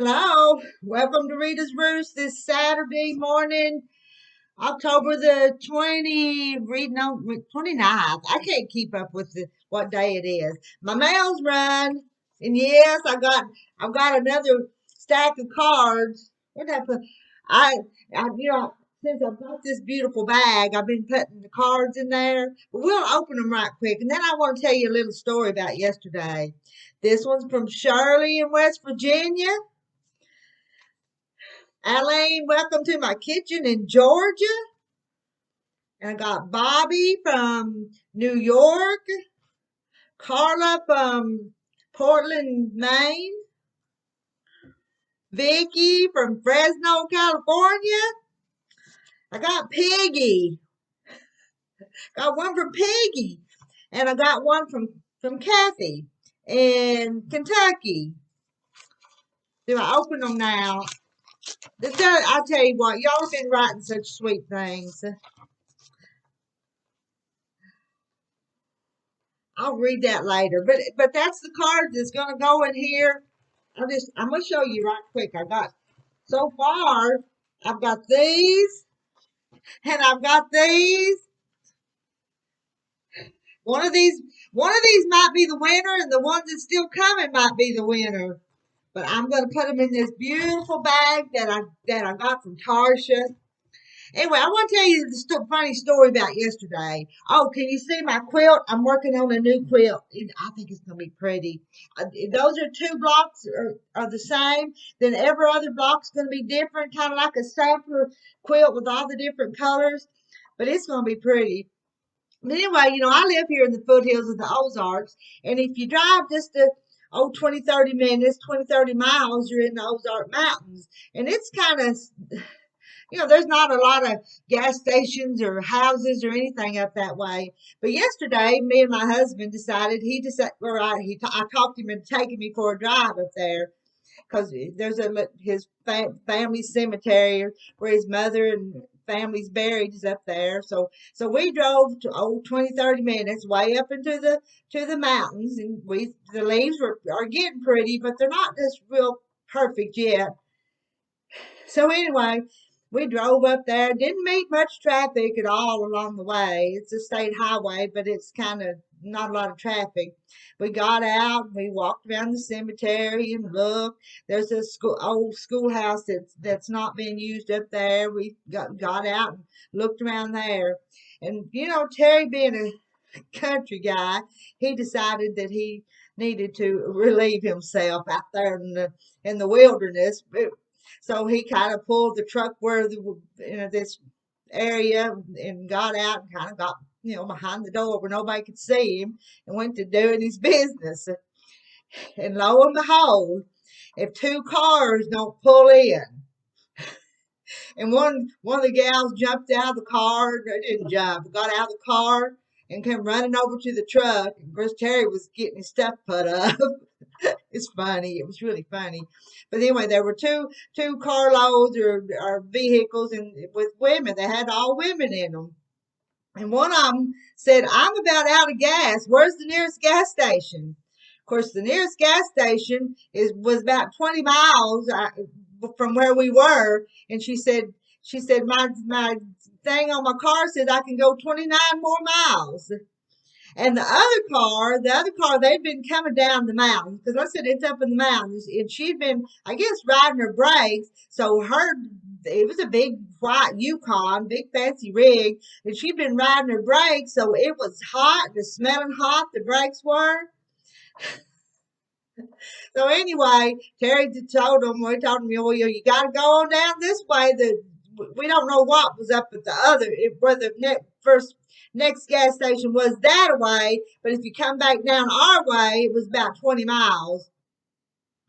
Hello, welcome to Rita's Roost this Saturday morning, October the 29th. I can't keep up with what day it is. My mail's run, and yes, I've got another stack of cards. What did I put? I, since I've got this beautiful bag, I've been putting the cards in there. But we'll open them right quick, and then I want to tell you a little story about yesterday. This one's from Shirley in West Virginia. Elaine, welcome to my kitchen in Georgia. And I got Bobby from New York, Carla from Portland, Maine, Vicky from Fresno, California. I got Piggy. Got one from Piggy. And I got one from Kathy in Kentucky. Do I open them now? I'll tell you what, y'all have been writing such sweet things. I'll read that later. But that's the card that's gonna go in here. I'm gonna show you right quick. So far I've got these and I've got these. One of these one of these might be the winner and the ones that's still coming might be the winner. But I'm gonna put them in this beautiful bag that I got from Tarsha. Anyway, I want to tell you the funny story about yesterday. Oh, can you see my quilt? I'm working on a new quilt. I think it's going to be pretty. Those are two blocks are the same. Then every other block's going to be different, kind of like a sampler quilt with all the different colors. But it's going to be pretty. But anyway, I live here in the foothills of the Ozarks. And if you drive just 20, 30 minutes, 20, 30 miles, you're in the Ozark Mountains. And it's kind of there's not a lot of gas stations or houses or anything up that way. But yesterday, me and my husband decided I talked him into taking me for a drive up there because there's his family cemetery where his mother and family's buried is up there. So we drove to 20, 30 minutes way up into the mountains, and the leaves are getting pretty, but they're not just real perfect yet. So anyway, we drove up there. Didn't meet much traffic at all along the way. It's a state highway, but it's kind of not a lot of traffic. We got out. We walked around the cemetery and looked. There's a old schoolhouse that's not being used up there. We got out and looked around there. And Terry being a country guy, he decided that he needed to relieve himself out there in the wilderness. So he kind of pulled the truck where this area and got out and kind of got behind the door where nobody could see him and went to doing his business. And lo and behold, if two cars don't pull in, and one of the gals jumped out of the car, didn't jump, got out of the car and came running over to the truck. And Chris Terry was getting his stuff put up. It's funny. It was really funny. But anyway, there were two carloads or vehicles and with women. They had all women in them. And one of them said, "I'm about out of gas. Where's the nearest gas station?" Of course, the nearest gas station was about 20 miles from where we were. And she said, my thing on my car says I can go 29 more miles. And the other car, they'd been coming down the mountain because I said it's up in the mountains, and she'd been, I guess, riding her brakes. So it was a big white Yukon, big fancy rig, and she'd been riding her brakes, so it was hot, the smelling hot. The brakes were. So anyway, Terry told him, well, you got to go on down this way. We don't know what was up at the other, where the next gas station was that way. But if you come back down our way, it was about 20 miles.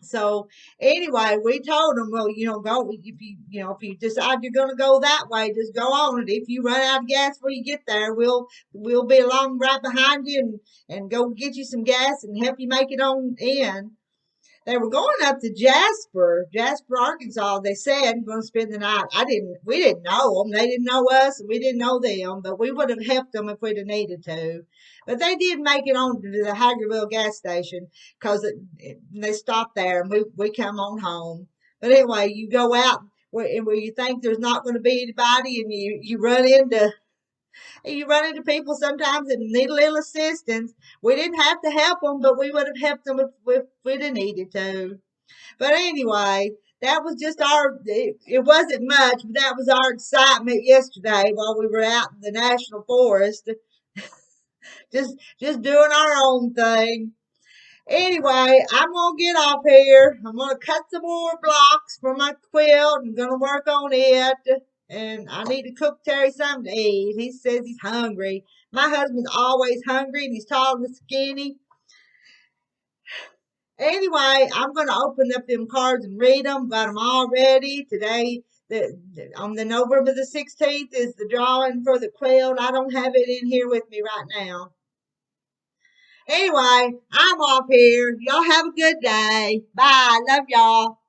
So anyway, we told them, well, go if you decide you're going to go that way, just go on. And if you run out of gas before you get there, we'll be along right behind you and go get you some gas and help you make it on in. They were going up to Jasper, Arkansas. They said going to spend the night. We didn't know them. They didn't know us, and we didn't know them. But we would have helped them if we'd have needed to. But they did make it on to the Hagerville gas station because they stopped there, and we come on home. But anyway, you go out where you think there's not going to be anybody, and you run into people sometimes that need a little assistance. We didn't have to help them, but we would have helped them if we'd have needed to. But anyway, that was just it wasn't much, but that was our excitement yesterday while we were out in the national forest, just doing our own thing. Anyway, I'm gonna get off here. I'm gonna cut some more blocks for my quilt. I'm gonna work on it. And I need to cook Terry something to eat. He says he's hungry. My husband's always hungry and he's tall and skinny. Anyway, I'm going to open up them cards and read them. Got them all ready. Today, on the November the 16th is the drawing for the quilt. I don't have it in here with me right now. Anyway, I'm off here. Y'all have a good day. Bye. Love y'all.